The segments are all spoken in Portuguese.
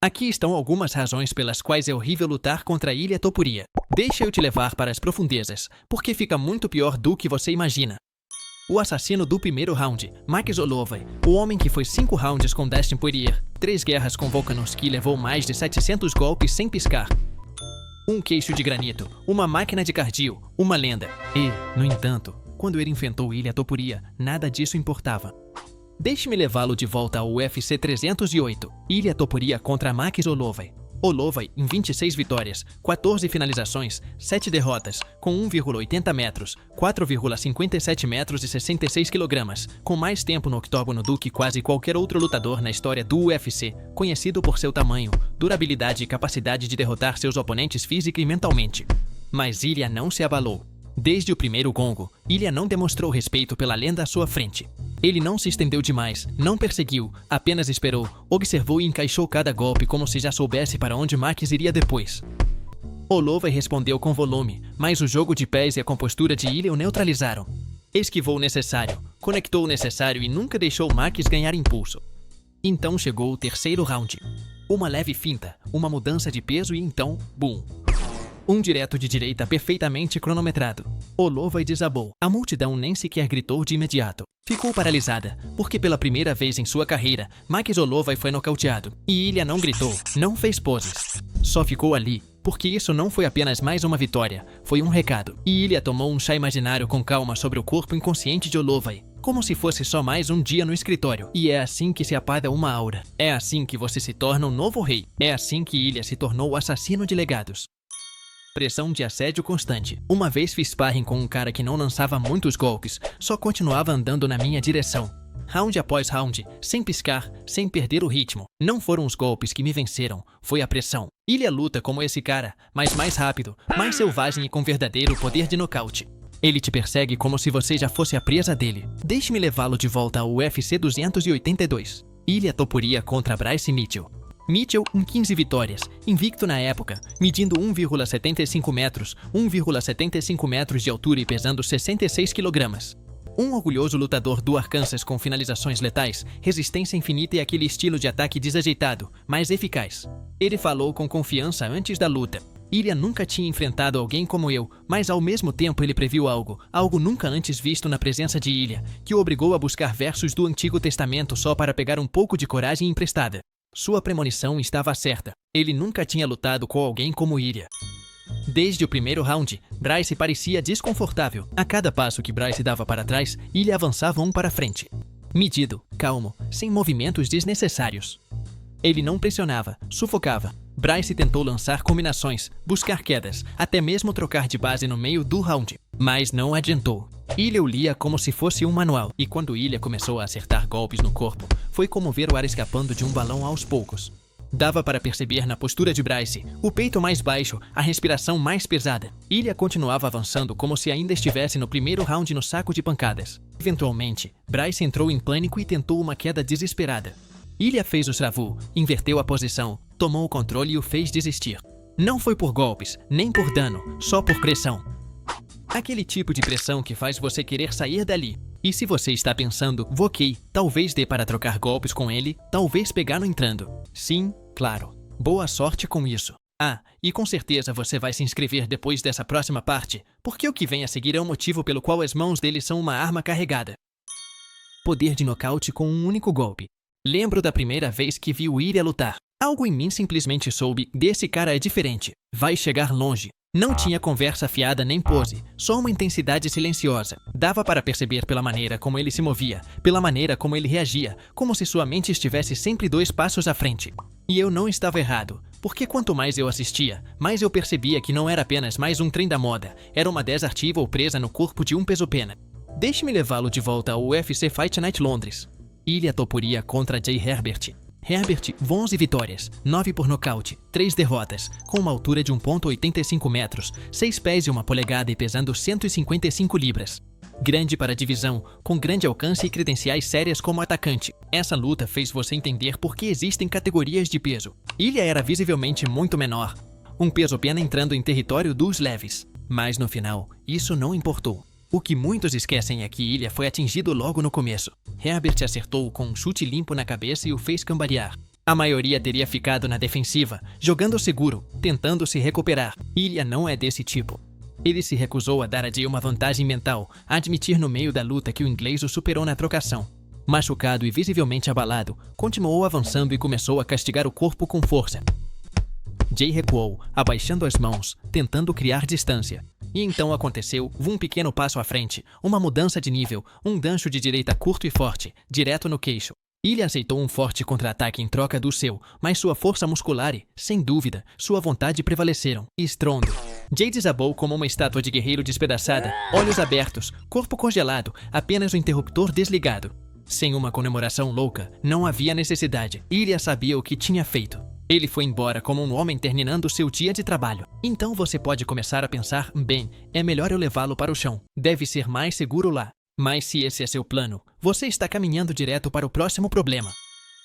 Aqui estão algumas razões pelas quais é horrível lutar contra a Ilha Topuria. Deixa eu te levar para as profundezas, porque fica muito pior do que você imagina. O assassino do primeiro round, Max Holloway, o homem que foi 5 rounds com Dustin Poirier, 3 guerras com Volkanovski e levou mais de 700 golpes sem piscar. Um queixo de granito, uma máquina de cardio, uma lenda. E, no entanto, quando ele enfrentou Ilha Topuria, nada disso importava. Deixe-me levá-lo de volta ao UFC 308, Ilha Topuria contra Max Holloway. Holloway, em 26 vitórias, 14 finalizações, 7 derrotas, com 1,80 metros, 4,57 metros e 66 quilogramas, com mais tempo no octógono do que quase qualquer outro lutador na história do UFC, conhecido por seu tamanho, durabilidade e capacidade de derrotar seus oponentes física e mentalmente. Mas Ilha não se abalou. Desde o primeiro gongo, Ilha não demonstrou respeito pela lenda à sua frente. Ele não se estendeu demais, não perseguiu, apenas esperou, observou e encaixou cada golpe como se já soubesse para onde Max iria depois. Holloway respondeu com volume, mas o jogo de pés e a compostura de Ilha o neutralizaram. Esquivou o necessário, conectou o necessário e nunca deixou Max ganhar impulso. Então chegou o terceiro round. Uma leve finta, uma mudança de peso e então, bum! Um direto de direita perfeitamente cronometrado. Holloway desabou. A multidão nem sequer gritou de imediato. Ficou paralisada, porque pela primeira vez em sua carreira, Max Holloway foi nocauteado. E Ilha não gritou, não fez poses. Só ficou ali, porque isso não foi apenas mais uma vitória, foi um recado. E Ilha tomou um chá imaginário com calma sobre o corpo inconsciente de Holloway, como se fosse só mais um dia no escritório. E é assim que se apaga uma aura. É assim que você se torna um novo rei. É assim que Ilha se tornou o assassino de legados. Pressão de assédio constante. Uma vez fiz sparring com um cara que não lançava muitos golpes, só continuava andando na minha direção. Round após round, sem piscar, sem perder o ritmo. Não foram os golpes que me venceram, foi a pressão. Ilha luta como esse cara, mas mais rápido, mais selvagem e com verdadeiro poder de nocaute. Ele te persegue como se você já fosse a presa dele. Deixe-me levá-lo de volta ao UFC 282. Ilha Topuria contra Bryce Mitchell. Mitchell, em 15 vitórias, invicto na época, medindo 1,75 metros, 1,75 metros de altura e pesando 66 quilogramas. Um orgulhoso lutador do Arkansas com finalizações letais, resistência infinita e aquele estilo de ataque desajeitado, mas eficaz. Ele falou com confiança antes da luta. Ilha nunca tinha enfrentado alguém como eu, mas ao mesmo tempo ele previu algo nunca antes visto na presença de Ilha, que o obrigou a buscar versos do Antigo Testamento só para pegar um pouco de coragem emprestada. Sua premonição estava certa. Ele nunca tinha lutado com alguém como Ilha. Desde o primeiro round, Bryce parecia desconfortável. A cada passo que Bryce dava para trás, Ilha avançava um para frente. Medido, calmo, sem movimentos desnecessários. Ele não pressionava, sufocava. Bryce tentou lançar combinações, buscar quedas, até mesmo trocar de base no meio do round. Mas não adiantou. Ilha o lia como se fosse um manual, e quando Ilha começou a acertar golpes no corpo, foi como ver o ar escapando de um balão aos poucos. Dava para perceber na postura de Bryce, o peito mais baixo, a respiração mais pesada. Ilha continuava avançando como se ainda estivesse no primeiro round no saco de pancadas. Eventualmente, Bryce entrou em pânico e tentou uma queda desesperada. Ilha fez o travou, inverteu a posição, tomou o controle e o fez desistir. Não foi por golpes, nem por dano, só por pressão. Aquele tipo de pressão que faz você querer sair dali. E se você está pensando, ok, talvez dê para trocar golpes com ele, talvez pegar no entrando. Sim, claro. Boa sorte com isso. Ah, e com certeza você vai se inscrever depois dessa próxima parte, porque o que vem a seguir é o motivo pelo qual as mãos dele são uma arma carregada. Poder de nocaute com um único golpe. Lembro da primeira vez que vi o Ilha lutar. Algo em mim simplesmente soube, desse cara é diferente. Vai chegar longe. Não tinha conversa fiada nem pose, só uma intensidade silenciosa. Dava para perceber pela maneira como ele se movia, pela maneira como ele reagia, como se sua mente estivesse sempre 2 passos à frente. E eu não estava errado, porque quanto mais eu assistia, mais eu percebia que não era apenas mais um trem da moda, era uma 10 ativa ou presa no corpo de um peso-pena. Deixe-me levá-lo de volta ao UFC Fight Night Londres. Ilha Topuria contra Jay Herbert. Herbert, 11 vitórias, 9 por nocaute, 3 derrotas, com uma altura de 1,85 metros, 6 pés e 1 polegada e pesando 155 libras. Grande para a divisão, com grande alcance e credenciais sérias como atacante. Essa luta fez você entender por que existem categorias de peso. Ilha era visivelmente muito menor, um peso-pena entrando em território dos leves. Mas no final, isso não importou. O que muitos esquecem é que Ilha foi atingido logo no começo. Herbert acertou com um chute limpo na cabeça e o fez cambalear. A maioria teria ficado na defensiva, jogando seguro, tentando se recuperar. Ilya não é desse tipo. Ele se recusou a dar a Jay uma vantagem mental, a admitir no meio da luta que o inglês o superou na trocação. Machucado e visivelmente abalado, continuou avançando e começou a castigar o corpo com força. Jay recuou, abaixando as mãos, tentando criar distância. E então aconteceu um pequeno passo à frente, uma mudança de nível, um gancho de direita curto e forte, direto no queixo. Ilya aceitou um forte contra-ataque em troca do seu, mas sua força muscular e, sem dúvida, sua vontade prevaleceram. Estrondo. Jay desabou como uma estátua de guerreiro despedaçada, olhos abertos, corpo congelado, apenas o interruptor desligado. Sem uma comemoração louca, não havia necessidade. Ilya sabia o que tinha feito. Ele foi embora como um homem terminando seu dia de trabalho. Então você pode começar a pensar, bem, é melhor eu levá-lo para o chão. Deve ser mais seguro lá. Mas se esse é seu plano, você está caminhando direto para o próximo problema.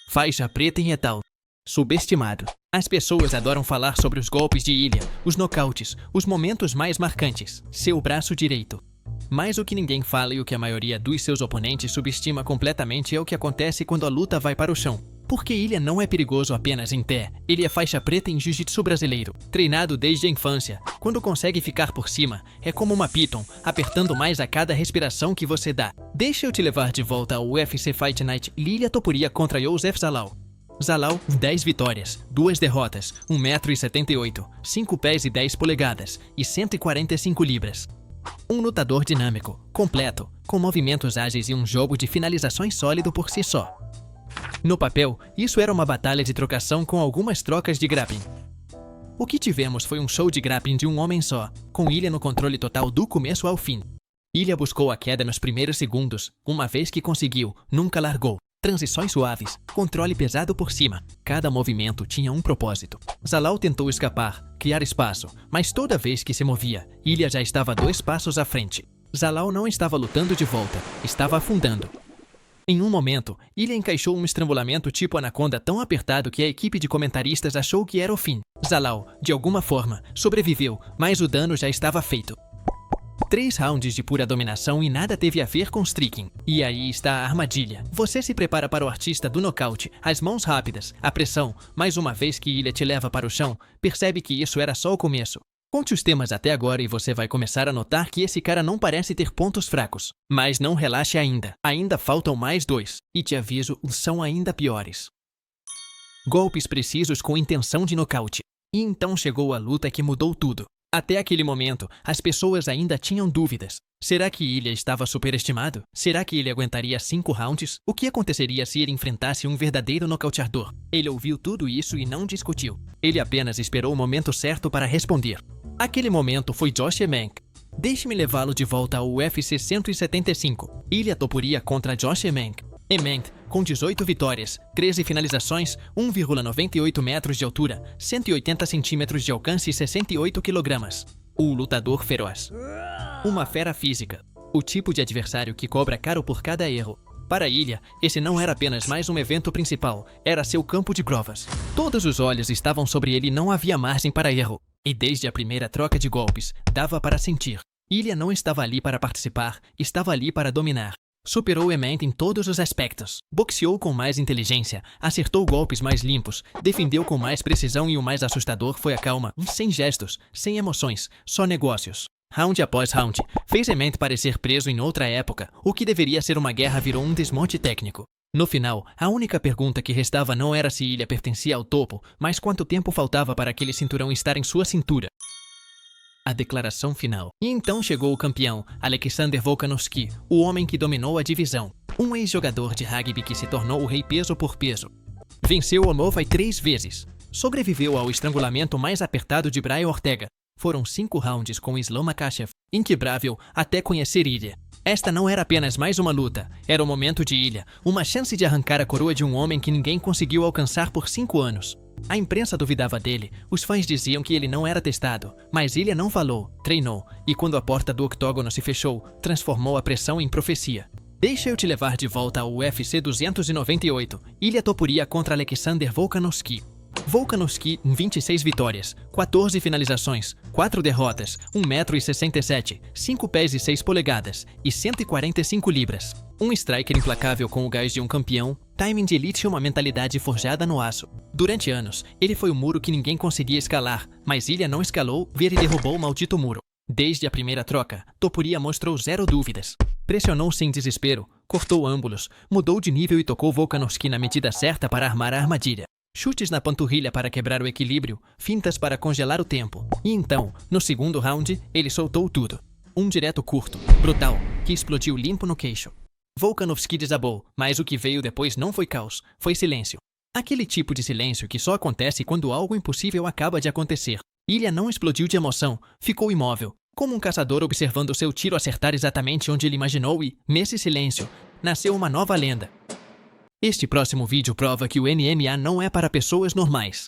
Faixa preta em Etal. Subestimado. As pessoas adoram falar sobre os golpes de Ilya, os nocautes, os momentos mais marcantes. Seu braço direito. Mas o que ninguém fala e o que a maioria dos seus oponentes subestima completamente é o que acontece quando a luta vai para o chão. Porque Ilya não é perigoso apenas em pé, ele é faixa preta em jiu-jitsu brasileiro, treinado desde a infância. Quando consegue ficar por cima, é como uma piton, apertando mais a cada respiração que você dá. Deixa eu te levar de volta ao UFC Fight Night Ilia Topuria contra Joseph Zalal. Zalal, 10 vitórias, 2 derrotas, 1,78 m, 5 pés e 10 polegadas e 145 libras. Um lutador dinâmico, completo, com movimentos ágeis e um jogo de finalizações sólido por si só. No papel, isso era uma batalha de trocação com algumas trocas de grappling. O que tivemos foi um show de grappling de um homem só, com Ilya no controle total do começo ao fim. Ilya buscou a queda nos primeiros segundos, uma vez que conseguiu, nunca largou. Transições suaves, controle pesado por cima. Cada movimento tinha um propósito. Zalal tentou escapar, criar espaço, mas toda vez que se movia, Ilya já estava 2 passos à frente. Zalal não estava lutando de volta, estava afundando. Em um momento, Ilya encaixou um estrangulamento tipo anaconda tão apertado que a equipe de comentaristas achou que era o fim. Zalal, de alguma forma, sobreviveu, mas o dano já estava feito. 3 rounds de pura dominação e nada teve a ver com striking. E aí está a armadilha. Você se prepara para o artista do nocaute, as mãos rápidas, a pressão, mas uma vez que Ilya te leva para o chão, percebe que isso era só o começo. Conte os temas até agora e você vai começar a notar que esse cara não parece ter pontos fracos. Mas não relaxe ainda. Ainda faltam mais 2. E te aviso, são ainda piores. Golpes precisos com intenção de nocaute. E então chegou a luta que mudou tudo. Até aquele momento, as pessoas ainda tinham dúvidas. Será que Ilya estava superestimado? Será que ele aguentaria 5 rounds? O que aconteceria se ele enfrentasse um verdadeiro nocauteador? Ele ouviu tudo isso e não discutiu. Ele apenas esperou o momento certo para responder. Aquele momento foi Josh Emanuel. Deixe-me levá-lo de volta ao UFC 175. Ilia Topuria contra Josh Emanuel. Emanuel, com 18 vitórias, 13 finalizações, 1,98 metros de altura, 180 centímetros de alcance e 68 quilogramas. O lutador feroz. Uma fera física. O tipo de adversário que cobra caro por cada erro. Para Ilya, esse não era apenas mais um evento principal, era seu campo de provas. Todos os olhos estavam sobre ele e não havia margem para erro. E desde a primeira troca de golpes, dava para sentir. Ilya não estava ali para participar, estava ali para dominar. Superou Emanuel em todos os aspectos. Boxeou com mais inteligência, acertou golpes mais limpos, defendeu com mais precisão e o mais assustador foi a calma, sem gestos, sem emoções, só negócios. Round após round, fez Emanuel parecer preso em outra época. O que deveria ser uma guerra virou um desmonte técnico. No final, a única pergunta que restava não era se Ilya pertencia ao topo, mas quanto tempo faltava para aquele cinturão estar em sua cintura. A declaração final. E então chegou o campeão, Alexander Volkanovski, o homem que dominou a divisão. Um ex-jogador de rugby que se tornou o rei peso por peso. Venceu o Movai 3 vezes. Sobreviveu ao estrangulamento mais apertado de Brian Ortega. Foram 5 rounds com Islam Makhachev, inquebrável até conhecer Ilya. Esta não era apenas mais uma luta, era o momento de Ilya, uma chance de arrancar a coroa de um homem que ninguém conseguiu alcançar por 5 anos. A imprensa duvidava dele, os fãs diziam que ele não era testado, mas Ilya não falou, treinou, e quando a porta do octógono se fechou, transformou a pressão em profecia. Deixa eu te levar de volta ao UFC 298, Ilia Topuria contra Alexander Volkanovski. Volkanovski, 26 vitórias, 14 finalizações, 4 derrotas, 1,67 m, 5 pés e 6 polegadas e 145 libras. Um striker implacável com o gás de um campeão, Timing de elite e uma mentalidade forjada no aço. Durante anos, ele foi o muro que ninguém conseguia escalar, mas Ilya não escalou, e derrubou o maldito muro. Desde a primeira troca, Topuria mostrou zero dúvidas. Pressionou sem desespero, cortou ângulos, mudou de nível e tocou Volkanovski na medida certa para armar a armadilha. Chutes na panturrilha para quebrar o equilíbrio, fintas para congelar o tempo. E então, no segundo round, ele soltou tudo. Um direto curto, brutal, que explodiu limpo no queixo. Volkanovski desabou, mas o que veio depois não foi caos, foi silêncio. Aquele tipo de silêncio que só acontece quando algo impossível acaba de acontecer. Ilya não explodiu de emoção, ficou imóvel, como um caçador observando seu tiro acertar exatamente onde ele imaginou e, nesse silêncio, nasceu uma nova lenda. Este próximo vídeo prova que o MMA não é para pessoas normais.